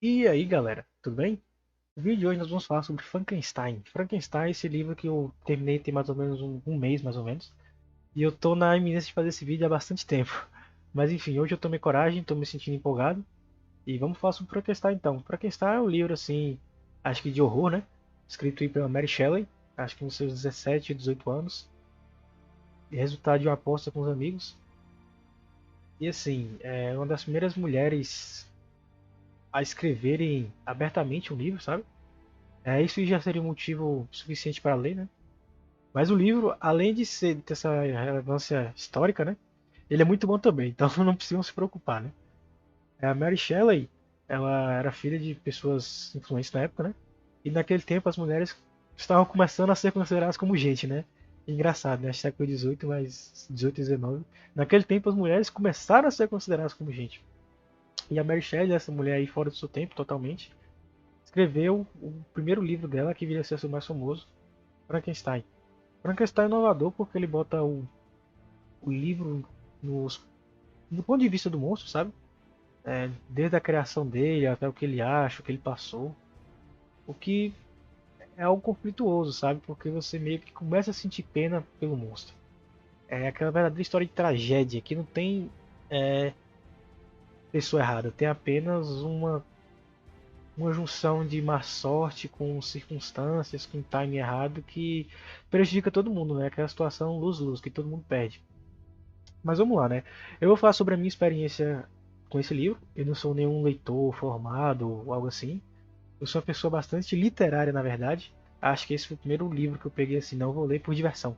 E aí, galera, tudo bem? No vídeo de hoje nós vamos falar sobre Frankenstein. Frankenstein é esse livro que eu terminei tem mais ou menos um mês, mais ou menos. E eu tô na iminência de fazer esse vídeo há bastante tempo. Mas enfim, hoje eu tomei coragem, tô me sentindo empolgado. E vamos falar sobre Frankenstein então. Frankenstein é um livro, assim, acho que de horror, né? Escrito aí pela Mary Shelley, acho que nos seus 17, 18 anos. E resultado de uma aposta com os amigos. E assim, é uma das primeiras mulheres a escreverem abertamente um livro, sabe? Isso já seria um motivo suficiente para ler, né? Mas o livro, além de ter essa relevância histórica, né? Ele é muito bom também, então não precisam se preocupar, né? A Mary Shelley, ela era filha de pessoas influentes na época, né? E naquele tempo as mulheres estavam começando a ser consideradas como gente, né? Engraçado, né? Século XVIII, mas 18 e 19. Naquele tempo as mulheres começaram a ser consideradas como gente. E a Mary Shelley, essa mulher aí fora do seu tempo totalmente, escreveu o primeiro livro dela, que viria a ser o mais famoso, Frankenstein. Frankenstein é inovador porque ele bota o livro nos, no ponto de vista do monstro, sabe? Desde a criação dele até o que ele acha, o que ele passou. O que é algo conflituoso, sabe? Porque você meio que começa a sentir pena pelo monstro. É aquela verdadeira história de tragédia que não tem é, pessoa errada, tem apenas uma junção de má sorte com circunstâncias, com time errado que prejudica todo mundo, né? Aquela situação luz-luz que todo mundo perde. Mas vamos lá, né? Eu vou falar sobre a minha experiência com esse livro. Eu não sou nenhum leitor formado ou algo assim. Eu sou uma pessoa bastante literária, na verdade. Acho que esse foi o primeiro livro que eu peguei assim, não vou ler por diversão.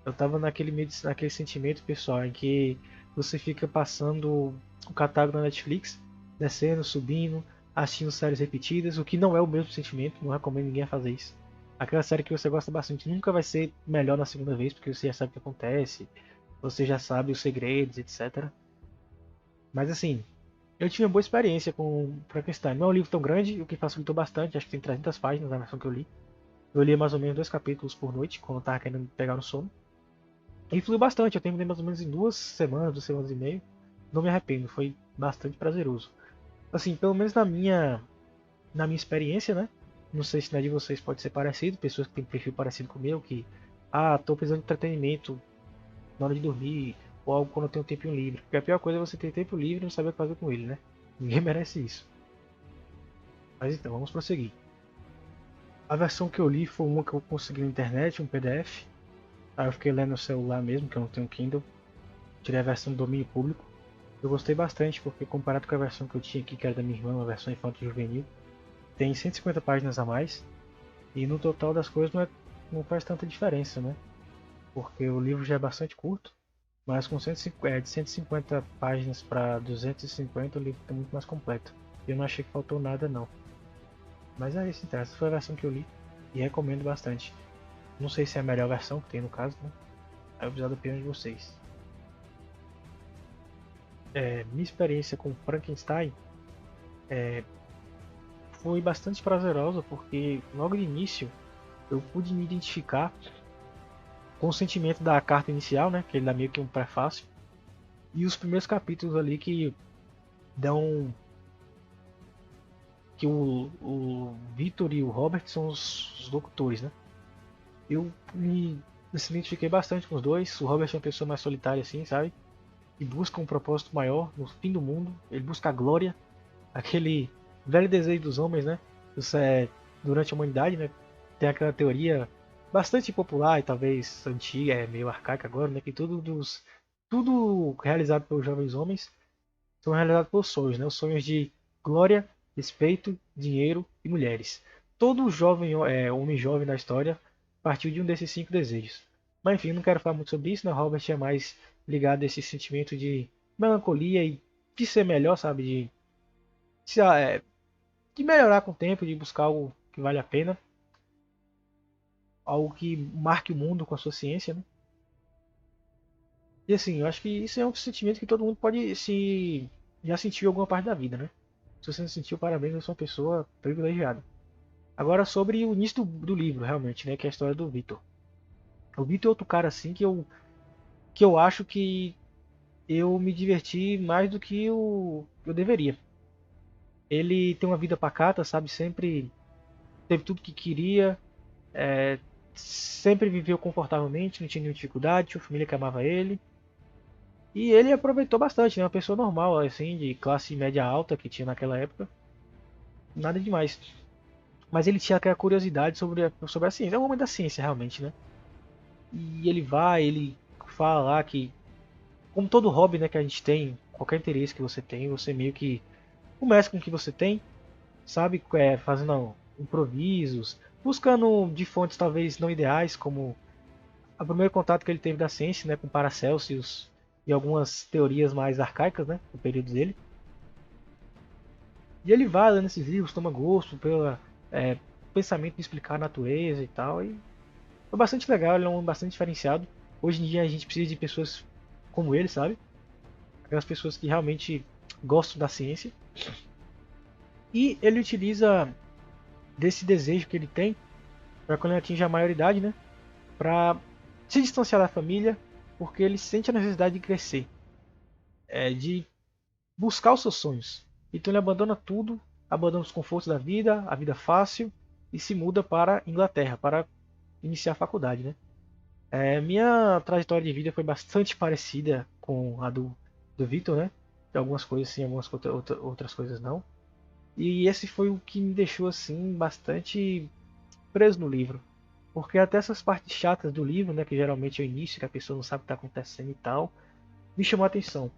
Eu tava naquele sentimento, pessoal, em que você fica passando o catálogo na Netflix, descendo, subindo, assistindo séries repetidas, o que não é o mesmo sentimento, não recomendo ninguém a fazer isso. Aquela série que você gosta bastante nunca vai ser melhor na segunda vez, porque você já sabe o que acontece, você já sabe os segredos, etc. Mas assim, eu tive uma boa experiência com Frankenstein. Não é um livro tão grande, o que facilitou bastante, acho que tem 300 páginas na versão que eu li. Eu li mais ou menos 2 capítulos por noite, quando eu tava querendo pegar no sono. E fluiu bastante, eu terminei mais ou menos em 2 semanas, 2 semanas e meia. Não me arrependo, foi bastante prazeroso. Assim, pelo menos na minha experiência, né? Não sei se na de vocês pode ser parecido, pessoas que têm perfil parecido com o meu, que, tô precisando de entretenimento na hora de dormir, ou algo quando eu tenho um tempinho livre. Porque a pior coisa é você ter tempo livre e não saber o que fazer com ele, né? Ninguém merece isso. Mas então, vamos prosseguir. A versão que eu li foi uma que eu consegui na internet, um PDF. Aí eu fiquei lendo no celular mesmo, que eu não tenho Kindle. Tirei a versão do domínio público. Eu gostei bastante, porque comparado com a versão que eu tinha aqui, que era da minha irmã, uma versão infanto-juvenil, tem 150 páginas a mais. E no total das coisas não faz tanta diferença, né? Porque o livro já é bastante curto, mas com 150, de 150 páginas para 250 o livro está muito mais completo. Eu não achei que faltou nada não. Mas é isso então, essa foi a versão que eu li e recomendo bastante. Não sei se é a melhor versão que tem no caso, né? Aí eu preciso da opinião de vocês. Minha experiência com Frankenstein foi bastante prazerosa porque logo de início eu pude me identificar com o sentimento da carta inicial, né? Que ele dá meio que um prefácio. E os primeiros capítulos ali que dão que o Victor e o Robert são os locutores, né? Eu me identifiquei bastante com os dois. O Robert é uma pessoa mais solitária, assim, sabe? E busca um propósito maior no fim do mundo. Ele busca a glória, aquele velho desejo dos homens, né? Isso é durante a humanidade, né? Tem aquela teoria bastante popular e talvez antiga, é meio arcaica agora, né? Que tudo realizado pelos jovens homens são realizados pelos sonhos, né? Os sonhos de glória, respeito, dinheiro e mulheres. Todo jovem, homem jovem da história partiu de um desses 5 desejos. Mas enfim, não quero falar muito sobre isso, né? Robert é mais ligado a esse sentimento de melancolia e de ser melhor, sabe? Se, de melhorar com o tempo, de buscar algo que vale a pena, algo que marque o mundo com a sua ciência, né? E assim, eu acho que isso é um sentimento que todo mundo pode se já sentiu em alguma parte da vida, né? Se você não sentiu, parabéns, eu sou uma pessoa privilegiada. Agora sobre o início do livro, realmente, né? Que é a história do Victor. O Victor é outro cara assim que eu acho que eu me diverti mais do que eu deveria. Ele tem uma vida pacata, sabe? Sempre teve tudo que queria, é, sempre viveu confortavelmente, não tinha nenhuma dificuldade, tinha uma família que amava ele. E ele aproveitou bastante, né? Uma pessoa normal, assim, de classe média alta que tinha naquela época. Nada demais. Mas ele tinha aquela curiosidade sobre a ciência. É um homem da ciência, realmente, né? E ele fala lá que, como todo hobby, né, que a gente tem, qualquer interesse que você tem, você meio que começa com o que você tem, sabe? Fazendo improvisos, buscando de fontes talvez não ideais, como o primeiro contato que ele teve da ciência, né, com Paracelsus e algumas teorias mais arcaicas, né, do período dele. E ele vai lendo esses livros, toma gosto pelo pensamento de explicar a natureza e tal. E foi bastante legal, ele é um bastante diferenciado. Hoje em dia a gente precisa de pessoas como ele, sabe? Aquelas pessoas que realmente gostam da ciência. E ele utiliza desse desejo que ele tem para quando ele atinge a maioridade, né? Para se distanciar da família, porque ele sente a necessidade de crescer, de buscar os seus sonhos. Então ele abandona tudo, abandona os confortos da vida, a vida fácil, e se muda para Inglaterra para iniciar a faculdade, né? Minha trajetória de vida foi bastante parecida com a do Victor, né? De algumas coisas sim, algumas outras coisas não. E esse foi o que me deixou assim bastante preso no livro. Porque até essas partes chatas do livro, né, que geralmente é o início, que a pessoa não sabe o que está acontecendo e tal, me chamou a atenção.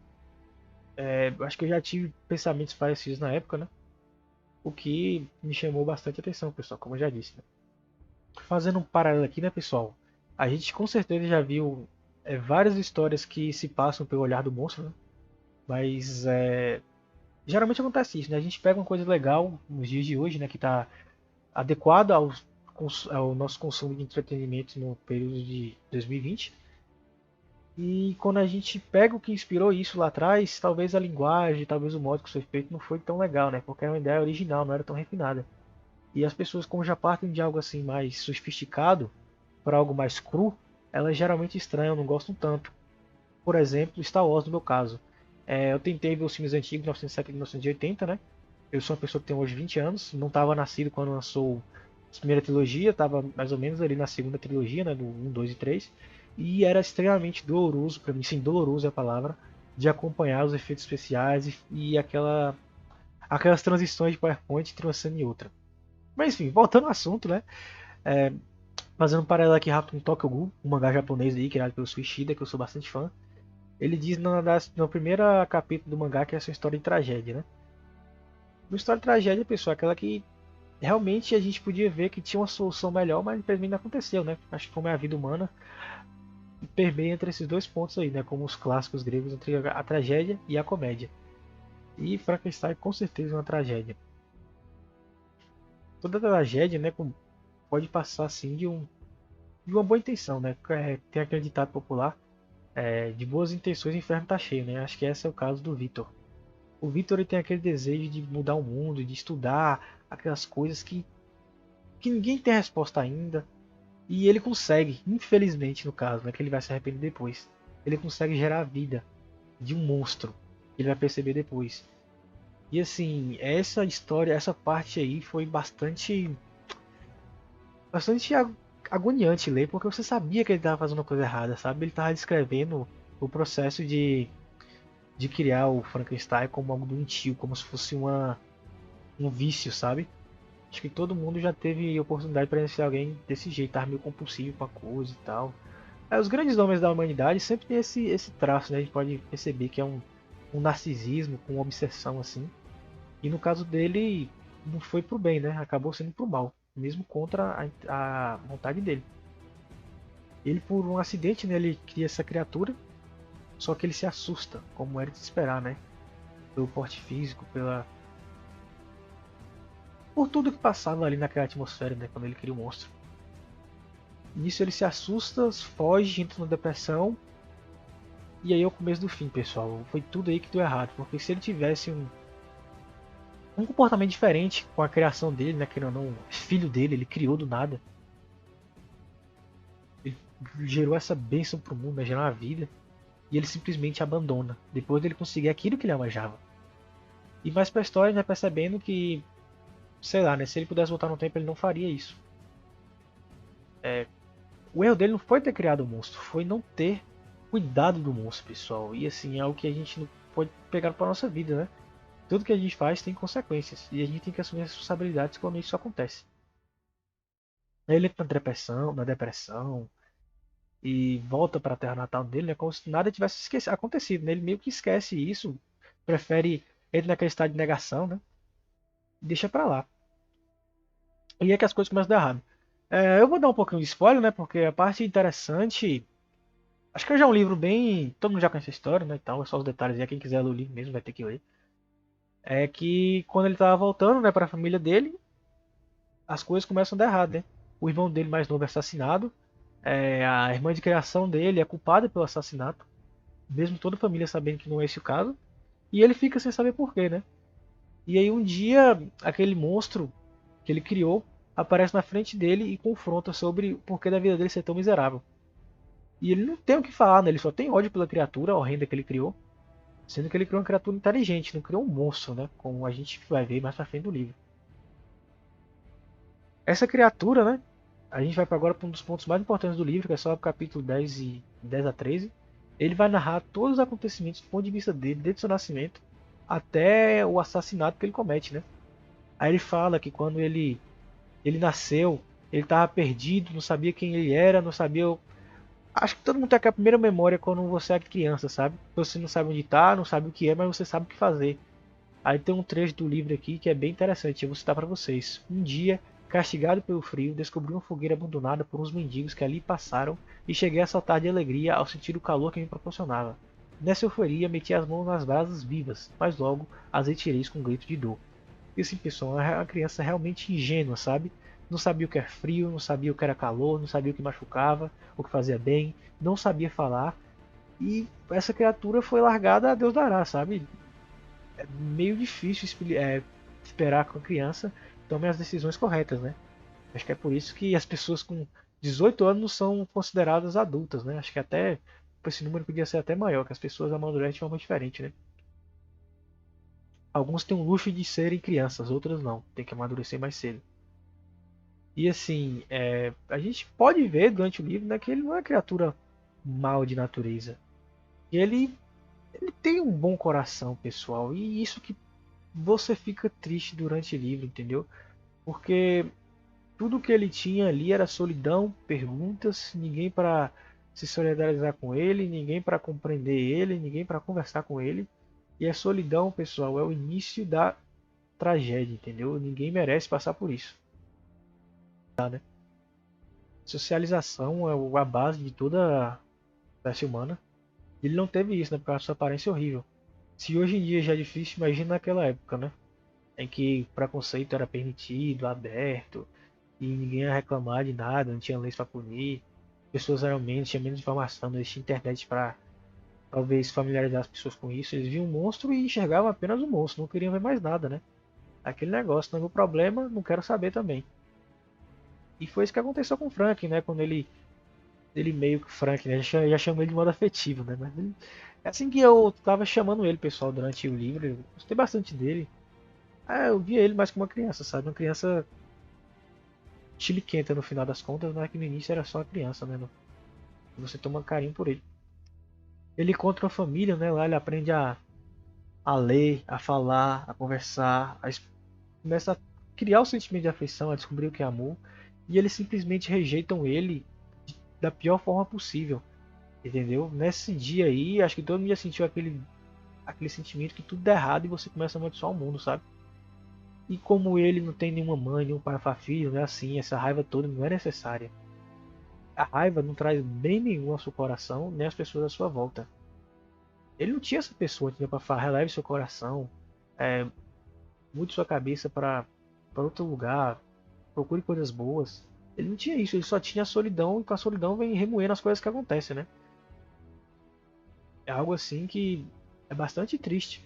Acho que eu já tive pensamentos parecidos na época, né? O que me chamou bastante atenção, pessoal, como eu já disse. Né? Fazendo um paralelo aqui, né, pessoal? A gente com certeza já viu várias histórias que se passam pelo olhar do monstro, né? Mas geralmente acontece isso, né? A gente pega uma coisa legal nos dias de hoje, né, que está adequada ao nosso consumo de entretenimento no período de 2020. E quando a gente pega o que inspirou isso lá atrás, talvez a linguagem, talvez o modo que foi feito não foi tão legal, né? Porque era uma ideia original, não era tão refinada. E as pessoas, como já partem de algo assim mais sofisticado para algo mais cru, elas geralmente estranham, não gostam tanto. Por exemplo, Star Wars no meu caso. Eu tentei ver os filmes antigos, 1970 e 1980, né? Eu sou uma pessoa que tem hoje 20 anos, não estava nascido quando lançou a primeira trilogia, estava mais ou menos ali na segunda trilogia, né? Do 1, 2 e 3. E era extremamente doloroso para mim, sim, doloroso é a palavra, de acompanhar os efeitos especiais e aquelas transições de PowerPoint entre uma cena e outra. Mas enfim, voltando ao assunto, né? É, Fazendo um paralelo aqui rápido com Tokyo Ghoul, um mangá japonês aí, criado pelo Suishida, que eu sou bastante fã. Ele diz no primeiro capítulo do mangá que essa é uma história de tragédia, né? Uma história de tragédia, pessoal, aquela que realmente a gente podia ver que tinha uma solução melhor, mas infelizmente não aconteceu, né? Acho que como é a vida humana, permeia entre esses dois pontos aí, né? Como os clássicos gregos entre a tragédia e a comédia. E Frankenstein com certeza é uma tragédia. Toda tragédia, né, pode passar assim de uma boa intenção, né? Tem aquele ditado popular, de boas intenções o inferno tá cheio, né? Acho que esse é o caso do Victor. O Victor ele tem aquele desejo de mudar o mundo, de estudar aquelas coisas que ninguém tem resposta ainda. E ele consegue, infelizmente no caso, né, que ele vai se arrepender depois. Ele consegue gerar a vida de um monstro. Ele vai perceber depois. E assim, essa história, essa parte aí foi bastante agoniante ler, porque você sabia que ele estava fazendo uma coisa errada, sabe? Ele estava descrevendo o processo de criar o Frankenstein como algo doentio, como se fosse um vício, sabe? Acho que todo mundo já teve oportunidade de presenciar alguém desse jeito, tá meio compulsivo com a coisa e tal. Os grandes nomes da humanidade sempre tem esse traço, né? A gente pode perceber que é um narcisismo com uma obsessão assim. E no caso dele, não foi pro bem, né? Acabou sendo pro mal, mesmo contra a vontade dele. Ele, por um acidente, né, ele cria essa criatura, só que ele se assusta, como era de se esperar, né? Pelo porte físico, por tudo que passava ali naquela atmosfera, né? Quando ele cria o monstro. Nisso ele se assusta, foge, entra na depressão. E aí é o começo do fim, pessoal. Foi tudo aí que deu errado. Porque se ele tivesse um comportamento diferente com a criação dele, né? Que não, filho dele, ele criou do nada. Ele gerou essa bênção pro mundo, né, gerou uma vida. E ele simplesmente abandona. Depois dele conseguir aquilo que ele almejava. E mais pra história, a gente vai percebendo que, sei lá, né, se ele pudesse voltar no tempo, ele não faria isso. O erro dele não foi ter criado o monstro, foi não ter cuidado do monstro, pessoal. E assim, é algo que a gente não pode pegar para nossa vida, né? Tudo que a gente faz tem consequências e a gente tem que assumir as responsabilidades quando isso acontece. Ele entra na depressão e volta para a terra natal dele, né? Como se nada tivesse acontecido, né? Ele meio que esquece isso, prefere ele naquele estado de negação, né? Deixa pra lá. E é que as coisas começam a dar errado. Eu vou dar um pouquinho de spoiler, né? Porque a parte interessante. Acho que já é um livro bem. Todo mundo já conhece a história, né? Então, é só os detalhes. E quem quiser ler o livro mesmo vai ter que ler. É que quando ele tava voltando, né, pra família dele, as coisas começam a dar errado, né? O irmão dele mais novo é assassinado. A irmã de criação dele é culpada pelo assassinato. Mesmo toda a família sabendo que não é esse o caso. E ele fica sem saber porquê, né? E aí um dia, aquele monstro que ele criou aparece na frente dele e confronta sobre o porquê da vida dele ser tão miserável. E ele não tem o que falar, né? Ele só tem ódio pela criatura horrenda que ele criou. Sendo que ele criou uma criatura inteligente, não criou um monstro, né? Como a gente vai ver mais pra frente do livro. Essa criatura, né? A gente vai para agora para um dos pontos mais importantes do livro, que é só o capítulo 10 e 10 a 13. Ele vai narrar todos os acontecimentos do ponto de vista dele, desde seu nascimento até o assassinato que ele comete, né? Aí ele fala que quando ele nasceu, ele estava perdido, não sabia quem ele era, não sabia. Acho que todo mundo tem aquela primeira memória quando você é criança, sabe? Você não sabe onde está, não sabe o que é, mas você sabe o que fazer. Aí tem um trecho do livro aqui que é bem interessante, eu vou citar para vocês. Um dia, castigado pelo frio, descobri uma fogueira abandonada por uns mendigos que ali passaram e cheguei a saltar de alegria ao sentir o calor que me proporcionava. Nessa euforia, meti as mãos nas brasas vivas, mas logo as retirei com um grito de dor. E assim, pessoal, é uma criança realmente ingênua, sabe? Não sabia o que era frio, não sabia o que era calor, não sabia o que machucava, o que fazia bem, não sabia falar. E essa criatura foi largada a Deus dará, sabe? É meio difícil esperar que a criança tome as decisões corretas, né? Acho que é por isso que as pessoas com 18 anos não são consideradas adultas, né? Acho que até esse número podia ser até maior, que as pessoas amadurecem de forma diferente, né? Alguns têm o luxo de serem crianças, outros não, tem que amadurecer mais cedo. E assim, a gente pode ver durante o livro, né, que ele não é criatura mal de natureza. E ele tem um bom coração, pessoal, e isso que você fica triste durante o livro, entendeu? Porque tudo que ele tinha ali era solidão, perguntas, ninguém para se solidarizar com ele, ninguém para compreender ele, ninguém para conversar com ele. E a solidão, pessoal, é o início da tragédia, entendeu? Ninguém merece passar por isso. Tá, né? Socialização é a base de toda a espécie humana. Ele não teve isso, né? Por causa da sua aparência horrível. Se hoje em dia já é difícil, imagina naquela época, né? Em que o preconceito era permitido, aberto, e ninguém ia reclamar de nada, não tinha leis para punir, pessoas eram menos, tinha menos informação, não existia internet para talvez familiarizar as pessoas com isso. Eles viam um monstro e enxergavam apenas um monstro, não queriam ver mais nada, né? Aquele negócio, não é meu problema, não quero saber também. E foi isso que aconteceu com o Frank, né? Quando ele meio que Frank, né? Já chamo ele de modo afetivo, né? Mas é assim que eu tava chamando ele, pessoal, durante o livro. Eu gostei bastante dele. Eu via ele mais como uma criança, sabe? Uma criança chiliquenta no final das contas, mas que no início era só uma criança, né? Você toma carinho por ele. Ele encontra uma família, né? Lá ele aprende a ler, a falar, a conversar, começa a criar o sentimento de afeição, a descobrir o que é amor. E eles simplesmente rejeitam ele da pior forma possível. Entendeu? Nesse dia aí, acho que todo mundo já sentiu aquele sentimento que tudo dá errado e você começa a amaldiçoar o mundo, sabe? E como ele não tem nenhuma mãe, nenhum pai para filho, não é assim, essa raiva toda não é necessária. A raiva não traz bem nenhum ao seu coração, nem às pessoas à sua volta. Ele não tinha essa pessoa que para falar, releve seu coração, é, mude sua cabeça para outro lugar, procure coisas boas. Ele não tinha isso, ele só tinha a solidão e com a solidão vem remoendo as coisas que acontecem, né? É algo assim que é bastante triste.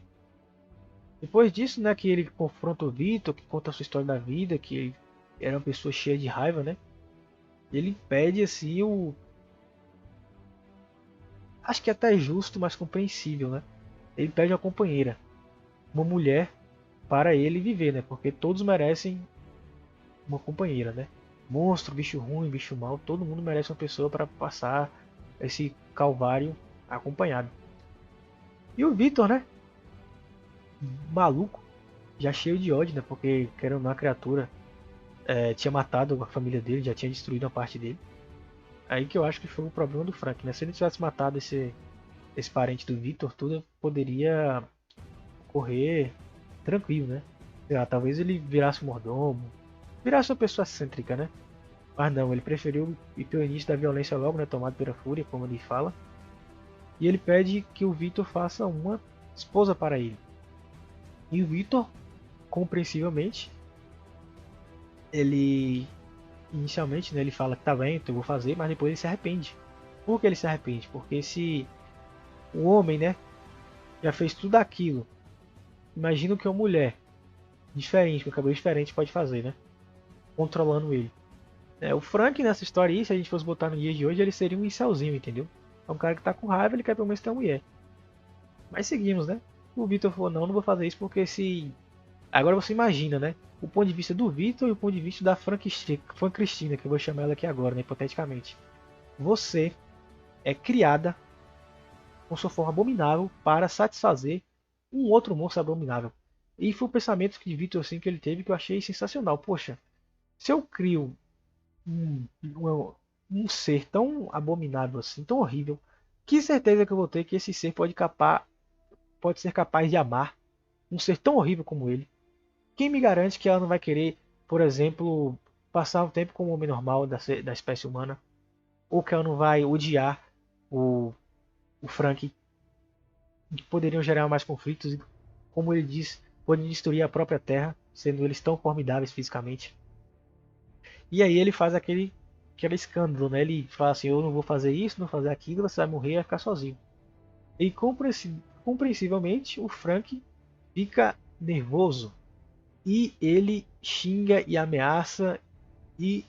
Depois disso, né, que ele confronta o Vitor, que conta a sua história da vida, que ele era uma pessoa cheia de raiva, né? Ele pede assim acho que até justo, mas compreensível, né? Ele pede uma companheira, uma mulher para ele viver, né? Porque todos merecem uma companheira, né? Monstro, bicho ruim, bicho mau, todo mundo merece uma pessoa para passar esse calvário acompanhado. E o Victor, né? Maluco, já cheio de ódio, né? Porque, querendo ou não, a criatura tinha matado a família dele, já tinha destruído a parte dele. Aí que eu acho que foi o problema do Frank, né? Se ele tivesse matado esse parente do Victor, tudo poderia correr tranquilo, né? Sei lá, talvez ele virasse um mordomo, virasse uma pessoa excêntrica, né? Mas não, ele preferiu ir pelo início da violência logo, né? Tomado pela fúria, como ele fala. E ele pede que o Victor faça uma esposa para ele. E o Victor, compreensivelmente, ele inicialmente, né, ele fala que tá bem, então eu vou fazer, mas depois ele se arrepende. Por que ele se arrepende? Porque se o homem, né, já fez tudo aquilo, imagina o que uma mulher diferente, com cabelo diferente pode fazer, né? Controlando ele. O Frank nessa história aí, se a gente fosse botar no dia de hoje, ele seria um incelzinho, entendeu? É um cara que tá com raiva, ele quer pelo menos ter uma mulher. Mas seguimos, né? O Victor falou, não, não vou fazer isso porque se... Agora você imagina, né? O ponto de vista do Victor e o ponto de vista da Fran Cristina, que eu vou chamar ela aqui agora, né? Hipoteticamente. Você é criada com sua forma abominável para satisfazer um outro monstro abominável. E foi o pensamento de Victor assim, que ele teve que eu achei sensacional. Poxa, se eu crio um ser tão abominável assim, tão horrível, que certeza que eu vou ter que esse ser pode ser capaz de amar um ser tão horrível como ele? Quem me garante que ela não vai querer, por exemplo, passar um tempo com um homem normal da espécie humana? Ou que ela não vai odiar o, o Frank, que poderiam gerar mais conflitos e, como ele diz, podem destruir a própria Terra, sendo eles tão formidáveis fisicamente. E aí ele faz aquele escândalo, né? Ele fala assim, eu não vou fazer isso, não vou fazer aquilo, você vai morrer e vai ficar sozinho. E compreensivelmente o Frank fica nervoso e ele xinga e ameaça e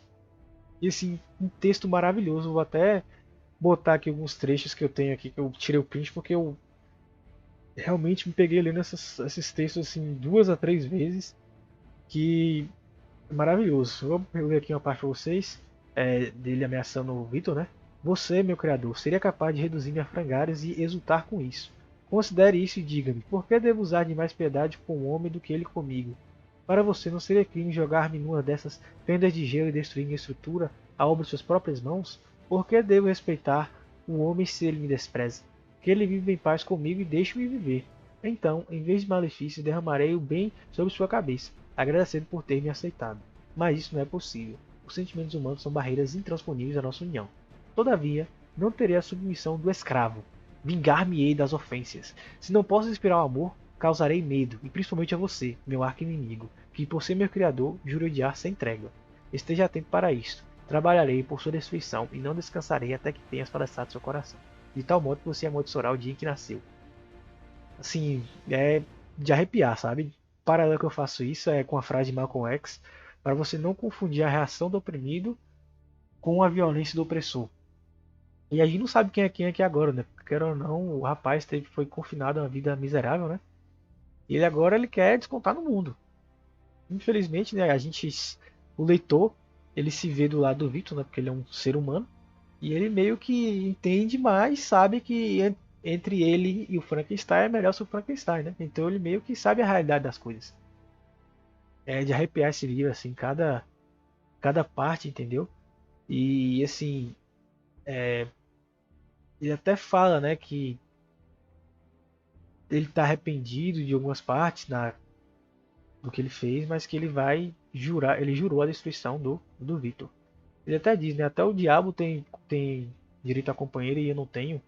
assim, um texto maravilhoso. Vou até botar aqui alguns trechos que eu tenho aqui que eu tirei o print porque eu realmente me peguei lendo esses textos assim 2 a 3 vezes que é maravilhoso. Eu vou ler aqui uma parte para vocês dele ameaçando o Victor, né? Você, meu criador, seria capaz de reduzir minhas frangalhas e exultar com isso. Considere isso e diga-me, por que devo usar de mais piedade com o homem do que ele comigo? Para você não seria crime jogar-me numa dessas fendas de gelo e destruir minha estrutura a obra de suas próprias mãos? Por que devo respeitar o homem se ele me despreza? Que ele vive em paz comigo e deixe-me viver. Então, em vez de malefícios, derramarei o bem sobre sua cabeça, agradecendo por ter me aceitado. Mas isso não é possível. Os sentimentos humanos são barreiras intransponíveis à nossa união. Todavia, não terei a submissão do escravo. Vingar-me-ei das ofensas. Se não posso inspirar o amor, causarei medo, e principalmente a você, meu arqui-inimigo, que por ser meu criador, juro odiar sem trégua. Esteja atento para isto. Trabalharei por sua destruição e não descansarei até que tenhas palestado seu coração. De tal modo que você amaldiçoará o dia em que nasceu. Assim, é de arrepiar, sabe? Paralelo que eu faço isso é com a frase de Malcolm X, para você não confundir a reação do oprimido com a violência do opressor. E a gente não sabe quem é aqui agora, né? Porque, quer ou não, o rapaz foi confinado a uma vida miserável, né? E ele agora ele quer descontar no mundo. Infelizmente, né, o leitor, ele se vê do lado do Victor, né, porque ele é um ser humano, e ele meio que entende mais, sabe que entre ele e o Frankenstein é melhor ser o Frankenstein, né? Então ele meio que sabe a realidade das coisas. É de arrepiar esse livro, assim, cada parte, entendeu? E assim, ele até fala, né, que ele está arrependido de algumas partes do que ele fez, mas que ele vai jurar, ele jurou a destruição do Victor. Ele até diz, né, até o diabo tem direito à companheira e eu não tenho.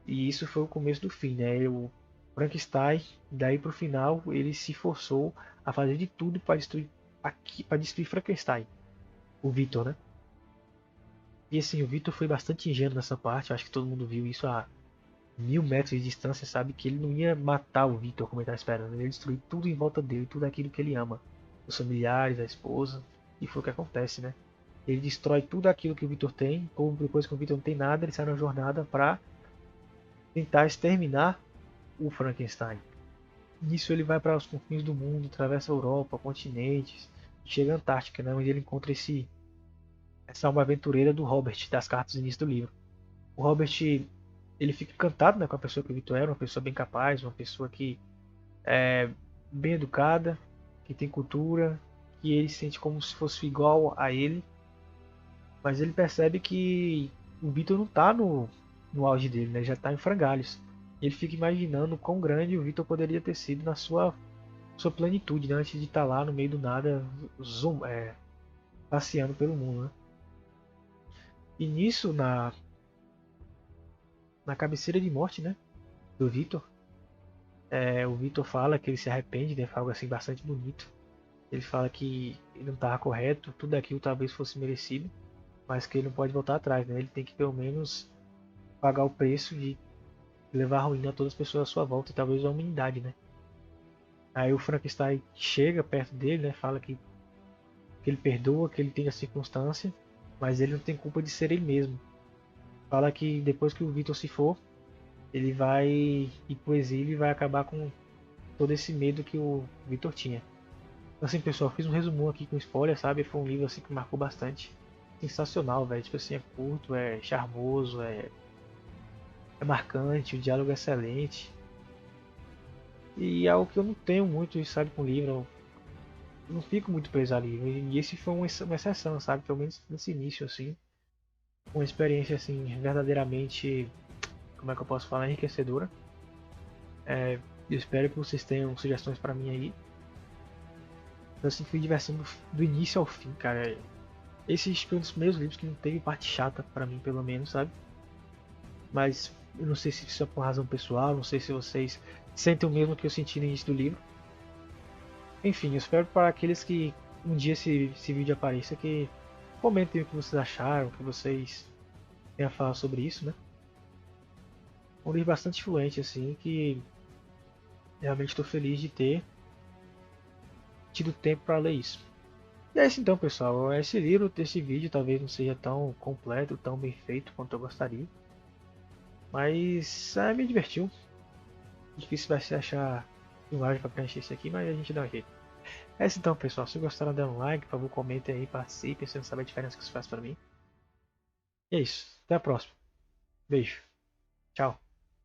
E isso foi o começo do fim, né? O Frankenstein, daí pro final, ele se forçou a fazer de tudo para destruir Frankenstein, o Victor, né? E assim, o Victor foi bastante ingênuo nessa parte, eu acho que todo mundo viu isso a 1000 metros de distância, sabe que ele não ia matar o Victor como ele estava esperando, ele ia destruir tudo em volta dele, tudo aquilo que ele ama, os familiares, a esposa, e foi o que acontece, né? Ele destrói tudo aquilo que o Victor tem, ou depois que o Victor não tem nada, ele sai na jornada para tentar exterminar o Frankenstein. Nisso ele vai para os confins do mundo, atravessa a Europa, continentes, e chega à Antártica, né, onde ele encontra essa alma aventureira do Robert, das cartas do início do livro. O Robert, ele fica encantado, né, com a pessoa que o Victor era, uma pessoa bem capaz, uma pessoa que é bem educada, que tem cultura, que ele sente como se fosse igual a ele, mas ele percebe que o Victor não está no auge dele, né, já está em frangalhos. Ele fica imaginando o quão grande o Victor poderia ter sido na sua plenitude, né, antes de estar lá no meio do nada, zoom, passeando pelo mundo. Né? E nisso, na cabeceira de morte, né, do Victor, o Victor fala que ele se arrepende, né, algo assim bastante bonito. Ele fala que ele não estava correto, tudo aquilo talvez fosse merecido, mas que ele não pode voltar atrás, né? Ele tem que pelo menos pagar o preço de levar ruína a todas as pessoas à sua volta e talvez a humanidade, né? Aí o Frankenstein chega perto dele, né? Fala que ele perdoa, que ele tem a circunstância, mas ele não tem culpa de ser ele mesmo. Fala que depois que o Victor se for, ele vai ir pro exílio e vai acabar com todo esse medo que o Victor tinha. Assim, pessoal, fiz um resumo aqui com spoiler, sabe? Foi um livro assim que marcou bastante. Sensacional, velho. Tipo assim, é curto, é charmoso, é marcante, o diálogo é excelente. E é algo que eu não tenho muito, sabe, com livro. Eu não fico muito preso a livro. E esse foi uma exceção, sabe? Pelo menos nesse início, assim. Uma experiência, assim, verdadeiramente, como é que eu posso falar, enriquecedora. Eu espero que vocês tenham sugestões pra mim aí. Eu assim, fui diversão do início ao fim, cara. Esses foi um dos primeiros livros que não teve parte chata pra mim, pelo menos, sabe? Mas eu não sei se isso é por razão pessoal, não sei se vocês sentem o mesmo que eu senti no início do livro. Enfim, eu espero para aqueles que um dia esse vídeo apareça que comentem o que vocês acharam, o que vocês têm a falar sobre isso, né? Um livro bastante fluente, assim, que realmente estou feliz de ter tido tempo para ler isso. E é isso então, pessoal. Esse livro, esse vídeo talvez não seja tão completo, tão bem feito quanto eu gostaria. Mas me divertiu. Difícil vai ser achar imagem para preencher isso aqui, mas a gente dá um jeito. É isso então, pessoal. Se gostaram, dê um like, por favor, comentem aí, participem, se não sabe a diferença que isso faz para mim. E é isso. Até a próxima. Beijo. Tchau.